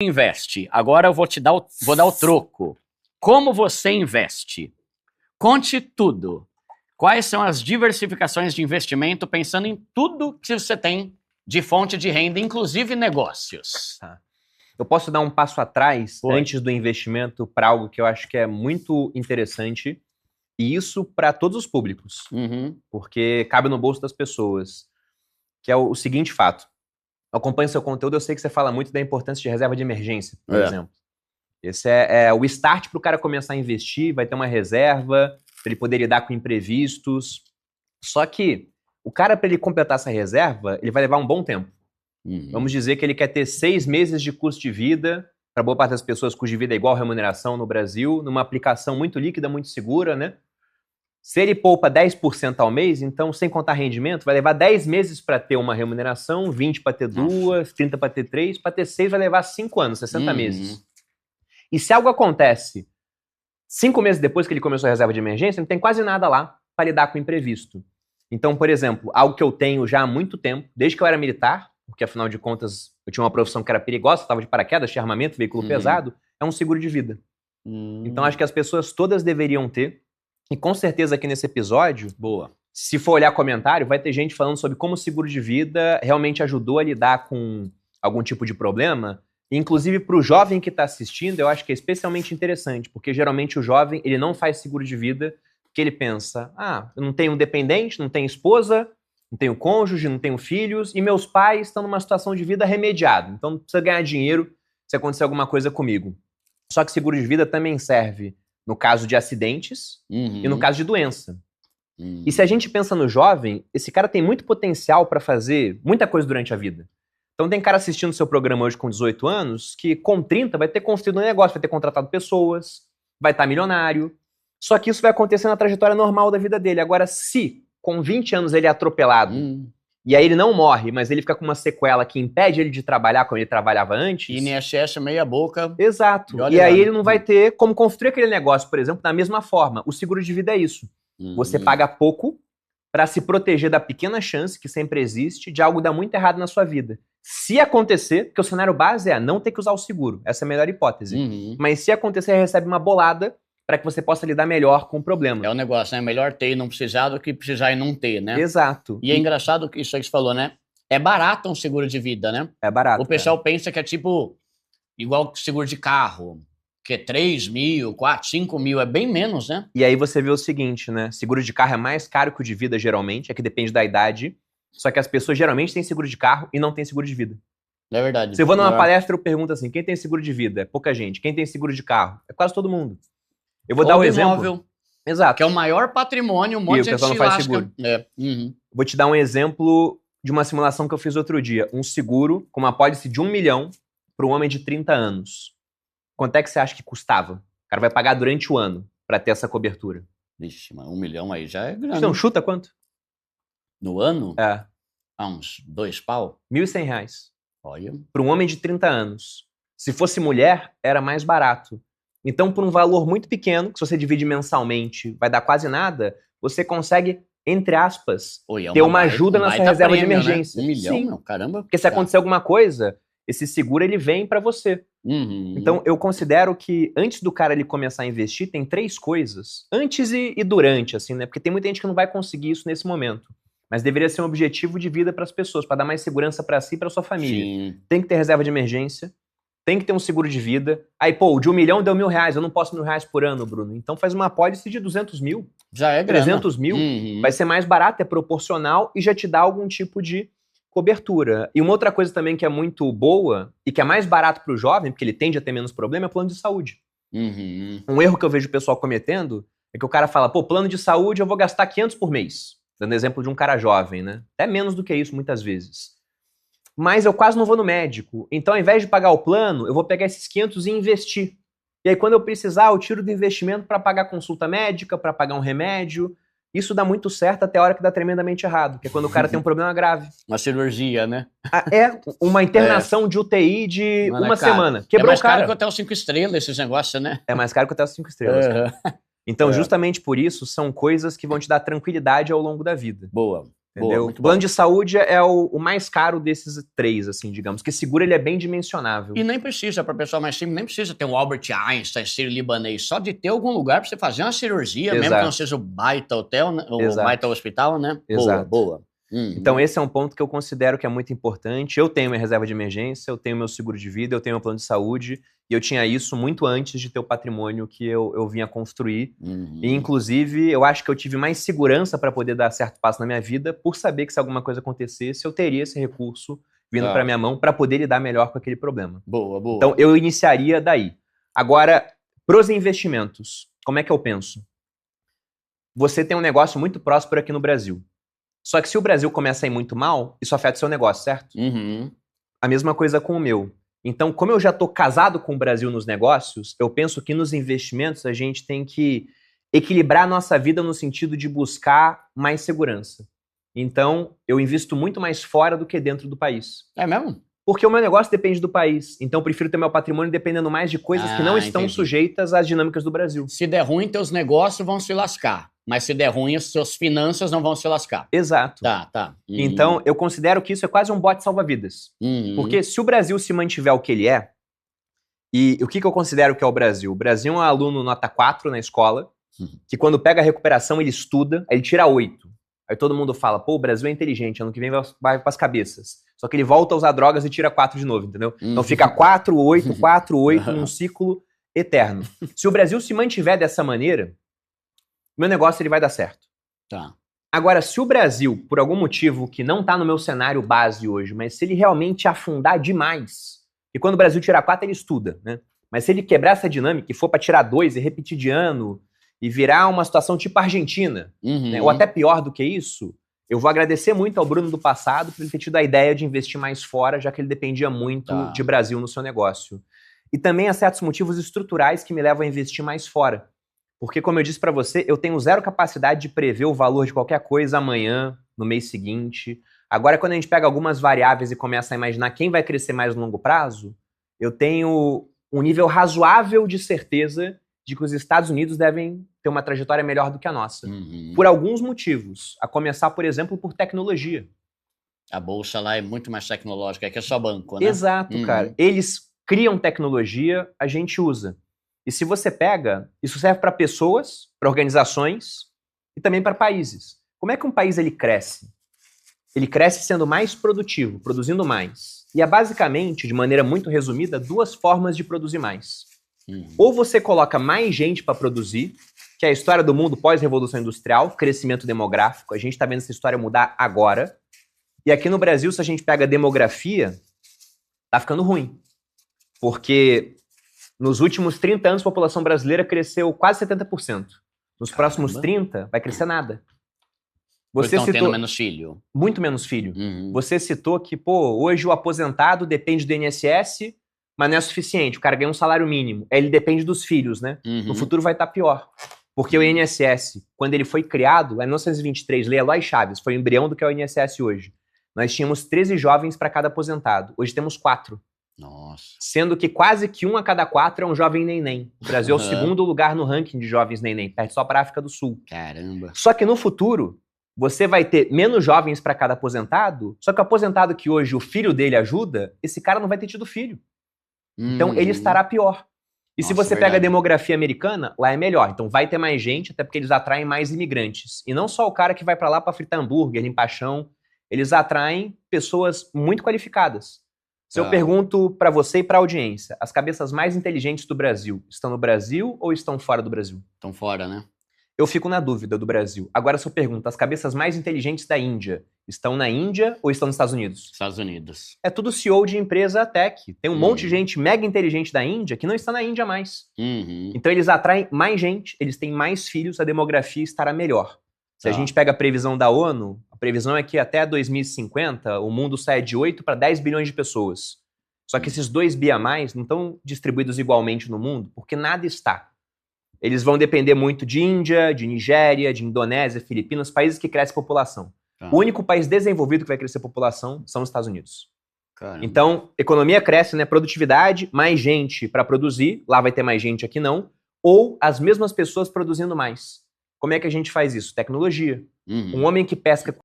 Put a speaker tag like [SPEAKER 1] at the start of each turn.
[SPEAKER 1] Investe. Agora eu vou dar o troco. Como você investe? Conte tudo. Quais são as diversificações de investimento, pensando em tudo que você tem de fonte de renda, inclusive negócios.
[SPEAKER 2] Tá. Eu posso dar um passo atrás antes do investimento para algo que eu acho que é muito interessante, e isso para todos os públicos, porque cabe no bolso das pessoas, que é o seguinte fato. Eu acompanho seu conteúdo, eu sei que você fala muito da importância de reserva de emergência, por exemplo. Esse é o start para o cara começar a investir, vai ter uma reserva, para ele poder lidar com imprevistos. Só que o cara, para ele completar essa reserva, ele vai levar um bom tempo. Vamos dizer que ele quer ter 6 meses de custo de vida, para boa parte das pessoas, custo de vida é igual remuneração no Brasil, numa aplicação muito líquida, muito segura, né? Se ele poupa 10% ao mês, então, sem contar rendimento, vai levar 10 meses para ter uma remuneração, 20 para ter 2, 30 para ter 3, para ter 6 vai levar 5 anos, 60 meses. E se algo acontece 5 meses depois que ele começou a reserva de emergência, não tem quase nada lá para lidar com o imprevisto. Então, por exemplo, algo que eu tenho já há muito tempo, desde que eu era militar, porque afinal de contas eu tinha uma profissão que era perigosa, estava de paraquedas, tinha armamento, veículo pesado, é um seguro de vida. Então acho que as pessoas todas deveriam ter, e com certeza aqui nesse episódio, se for olhar comentário, vai ter gente falando sobre como o seguro de vida realmente ajudou a lidar com algum tipo de problema. Inclusive, para o jovem que está assistindo, eu acho que é especialmente interessante, porque geralmente o jovem ele não faz seguro de vida, porque ele pensa, eu não tenho dependente, não tenho esposa, não tenho cônjuge, não tenho filhos, e meus pais estão numa situação de vida remediada, então não precisa ganhar dinheiro se acontecer alguma coisa comigo. Só que seguro de vida também serve no caso de acidentes e no caso de doença. E se a gente pensa no jovem, esse cara tem muito potencial para fazer muita coisa durante a vida. Então tem cara assistindo seu programa hoje com 18 anos que com 30 vai ter construído um negócio, vai ter contratado pessoas, vai estar milionário. Só que isso vai acontecer na trajetória normal da vida dele. Agora, se com 20 anos ele é atropelado e aí ele não morre, mas ele fica com uma sequela que impede ele de trabalhar como ele trabalhava antes...
[SPEAKER 1] INSS meia boca.
[SPEAKER 2] Exato. E aí ele não vai ter como construir aquele negócio, por exemplo, da mesma forma. O seguro de vida é isso. Você paga pouco para se proteger da pequena chance, que sempre existe, de algo dar muito errado na sua vida. Se acontecer, porque o cenário base é não ter que usar o seguro, essa é a melhor hipótese. Mas se acontecer, você recebe uma bolada para que você possa lidar melhor com o problema.
[SPEAKER 1] É o negócio, né? Melhor ter e não precisar do que precisar e não ter, né?
[SPEAKER 2] Exato.
[SPEAKER 1] E é engraçado isso aí que você falou, né? É barato um seguro de vida, né?
[SPEAKER 2] É barato.
[SPEAKER 1] O pessoal pensa que é tipo igual seguro de carro, que é 3 mil, 4, 5 mil, é bem menos, né?
[SPEAKER 2] E aí você vê o seguinte, né? Seguro de carro é mais caro que o de vida, geralmente, é que depende da idade. Só que as pessoas geralmente têm seguro de carro e não têm seguro de vida.
[SPEAKER 1] É verdade.
[SPEAKER 2] Se eu vou numa palestra, eu pergunto assim, quem tem seguro de vida? É pouca gente. Quem tem seguro de carro? É quase todo mundo. Eu vou dar um exemplo.
[SPEAKER 1] Imóvel,
[SPEAKER 2] exato.
[SPEAKER 1] Que é o maior patrimônio, um monte de gente
[SPEAKER 2] não faz seguro. Vou te dar um exemplo de uma simulação que eu fiz outro dia. Um seguro com uma pólice de 1 milhão para um homem de 30 anos. Quanto é que você acha que custava? O cara vai pagar durante o ano para ter essa cobertura.
[SPEAKER 1] Vixe, mas 1 milhão aí já é grande.
[SPEAKER 2] Então, chuta quanto?
[SPEAKER 1] No ano?
[SPEAKER 2] É.
[SPEAKER 1] Uns 2 pau?
[SPEAKER 2] R$1.100.
[SPEAKER 1] Olha.
[SPEAKER 2] Para um homem de 30 anos. Se fosse mulher, era mais barato. Então, por um valor muito pequeno, que se você divide mensalmente vai dar quase nada, você consegue, entre aspas, ter uma ajuda na sua reserva de emergência.
[SPEAKER 1] Né? 1 milhão, meu, caramba.
[SPEAKER 2] Porque se acontecer alguma coisa, esse seguro ele vem para você. Então, eu considero que antes do cara ele começar a investir, tem 3 coisas. Antes e durante, assim, né? Porque tem muita gente que não vai conseguir isso nesse momento. Mas deveria ser um objetivo de vida para as pessoas, para dar mais segurança para si e para sua família.
[SPEAKER 1] Sim.
[SPEAKER 2] Tem que ter reserva de emergência. Tem que ter um seguro de vida. Aí, o de 1 milhão deu R$1.000. Eu não posso R$1.000 por ano, Bruno. Então faz uma pólice de 200 mil.
[SPEAKER 1] Já é grana.
[SPEAKER 2] 300 mil. Vai ser mais barato, é proporcional e já te dá algum tipo de cobertura. E uma outra coisa também que é muito boa e que é mais barato para o jovem, porque ele tende a ter menos problema, é plano de saúde. Um erro que eu vejo o pessoal cometendo é que o cara fala, plano de saúde eu vou gastar 500 por mês. Dando exemplo de um cara jovem, né? Até menos do que isso muitas vezes. Mas eu quase não vou no médico. Então, ao invés de pagar o plano, eu vou pegar esses 500 e investir. E aí, quando eu precisar, eu tiro do investimento para pagar consulta médica, para pagar um remédio. Isso dá muito certo até a hora que dá tremendamente errado, que é quando o cara tem um problema grave.
[SPEAKER 1] Uma cirurgia, né?
[SPEAKER 2] É uma internação de UTI de uma semana. Quebrou o cara.
[SPEAKER 1] É mais caro que o Hotel 5 Estrelas, esses negócios, né?
[SPEAKER 2] É mais caro que o Hotel 5 Estrelas. Então, justamente por isso, são coisas que vão te dar tranquilidade ao longo da vida.
[SPEAKER 1] Boa.
[SPEAKER 2] Entendeu?
[SPEAKER 1] Boa,
[SPEAKER 2] Plano de saúde é o mais caro desses 3, assim, digamos. Que seguro ele é bem dimensionável.
[SPEAKER 1] E nem precisa, para pessoa mais simples, nem precisa ter um Albert Einstein, sírio-libanês. Só de ter algum lugar para você fazer uma cirurgia,
[SPEAKER 2] Exato.
[SPEAKER 1] mesmo que não seja o baita hotel, né? O baita hospital, né?
[SPEAKER 2] Exato.
[SPEAKER 1] Boa.
[SPEAKER 2] Então esse é um ponto que eu considero que é muito importante. Eu tenho minha reserva de emergência, eu tenho meu seguro de vida, eu tenho meu plano de saúde, e eu tinha isso muito antes de ter o patrimônio que eu vinha construir. E, inclusive, eu acho que eu tive mais segurança para poder dar certo passo na minha vida, por saber que se alguma coisa acontecesse, eu teria esse recurso vindo para minha mão para poder lidar melhor com aquele problema.
[SPEAKER 1] Boa.
[SPEAKER 2] Então eu iniciaria daí. Agora, pros investimentos, como é que eu penso? Você tem um negócio muito próspero aqui no Brasil. Só que se o Brasil começa a ir muito mal, isso afeta o seu negócio, certo? A mesma coisa com o meu. Então, como eu já estou casado com o Brasil nos negócios, eu penso que nos investimentos a gente tem que equilibrar a nossa vida no sentido de buscar mais segurança. Então, eu invisto muito mais fora do que dentro do país.
[SPEAKER 1] É mesmo?
[SPEAKER 2] Porque o meu negócio depende do país. Então, eu prefiro ter meu patrimônio dependendo mais de coisas que não estão sujeitas às dinâmicas do Brasil.
[SPEAKER 1] Se der ruim, teus negócios vão se lascar. Mas se der ruim, as suas finanças não vão se lascar.
[SPEAKER 2] Exato.
[SPEAKER 1] Tá.
[SPEAKER 2] Então, eu considero que isso é quase um bote salva-vidas. Porque se o Brasil se mantiver o que ele é, e o que eu considero que é o Brasil? O Brasil é um aluno nota 4 na escola, que quando pega a recuperação, ele estuda, aí ele tira 8. Aí todo mundo fala, pô, o Brasil é inteligente, ano que vem vai pras cabeças. Só que ele volta a usar drogas e tira 4 de novo, entendeu? Então fica 4, 8, 4, 8, num ciclo eterno. Se o Brasil se mantiver dessa maneira, meu negócio ele vai dar certo.
[SPEAKER 1] Tá.
[SPEAKER 2] Agora, se o Brasil, por algum motivo que não está no meu cenário base hoje, mas se ele realmente afundar demais, e quando o Brasil tirar 4, ele estuda, né? Mas se ele quebrar essa dinâmica e for para tirar 2 e repetir de ano, e virar uma situação tipo Argentina, né? Ou até pior do que isso, eu vou agradecer muito ao Bruno do passado por ele ter tido a ideia de investir mais fora, já que ele dependia muito de Brasil no seu negócio. E também há certos motivos estruturais que me levam a investir mais fora. Porque, como eu disse para você, eu tenho zero capacidade de prever o valor de qualquer coisa amanhã, no mês seguinte. Agora, quando a gente pega algumas variáveis e começa a imaginar quem vai crescer mais no longo prazo, eu tenho um nível razoável de certeza de que os Estados Unidos devem ter uma trajetória melhor do que a nossa. Por alguns motivos. A começar, por exemplo, por tecnologia.
[SPEAKER 1] A bolsa lá é muito mais tecnológica, que é só banco, né?
[SPEAKER 2] Exato, cara. Eles criam tecnologia, a gente usa. E se você pega, isso serve para pessoas, para organizações e também para países. Como é que um país ele cresce? Ele cresce sendo mais produtivo, produzindo mais. E há basicamente, de maneira muito resumida, 2 formas de produzir mais. Ou você coloca mais gente para produzir, que é a história do mundo pós-revolução industrial, crescimento demográfico. A gente está vendo essa história mudar agora. E aqui no Brasil, se a gente pega a demografia, tá ficando ruim. Porque nos últimos 30 anos, a população brasileira cresceu quase 70%. Nos próximos 30, vai crescer nada. Você
[SPEAKER 1] estão
[SPEAKER 2] citou
[SPEAKER 1] tendo menos filho.
[SPEAKER 2] Muito menos filho. Você citou que, hoje o aposentado depende do INSS, mas não é suficiente. O cara ganha um salário mínimo. Ele depende dos filhos, né? No futuro vai estar pior. Porque o INSS, quando ele foi criado, em 1923, Lei Eloy Chaves, foi o embrião do que é o INSS hoje. Nós tínhamos 13 jovens para cada aposentado. Hoje temos 4.
[SPEAKER 1] Nossa.
[SPEAKER 2] Sendo que quase que 1 a cada 4 é um jovem neném. O Brasil é o segundo lugar no ranking de jovens neném, perde só para a África do Sul.
[SPEAKER 1] Caramba.
[SPEAKER 2] Só que no futuro, você vai ter menos jovens para cada aposentado, só que o aposentado que hoje o filho dele ajuda, esse cara não vai ter tido filho. Então ele estará pior. E se você pega a demografia americana, lá é melhor. Então vai ter mais gente, até porque eles atraem mais imigrantes. E não só o cara que vai para lá para fritar hambúrguer, limpar chão, eles atraem pessoas muito qualificadas. Se eu pergunto para você e para a audiência, as cabeças mais inteligentes do Brasil estão no Brasil ou estão fora do Brasil?
[SPEAKER 1] Estão fora, né?
[SPEAKER 2] Eu fico na dúvida do Brasil. Agora, se eu pergunto, as cabeças mais inteligentes da Índia estão na Índia ou estão nos Estados Unidos?
[SPEAKER 1] Estados Unidos.
[SPEAKER 2] É tudo CEO de empresa tech. Tem um monte de gente mega inteligente da Índia que não está na Índia mais. Então eles atraem mais gente, eles têm mais filhos, a demografia estará melhor. Se a gente pega a previsão da ONU, a previsão é que até 2050 o mundo saia de 8 para 10 bilhões de pessoas. Só que esses 2 bi a mais não estão distribuídos igualmente no mundo, porque nada está. Eles vão depender muito de Índia, de Nigéria, de Indonésia, Filipinas, países que crescem população. O único país desenvolvido que vai crescer população são os Estados Unidos.
[SPEAKER 1] Caramba.
[SPEAKER 2] Então, economia cresce, né? Produtividade, mais gente para produzir, lá vai ter mais gente, aqui não, ou as mesmas pessoas produzindo mais. Como é que a gente faz isso? Tecnologia. Um homem que pesca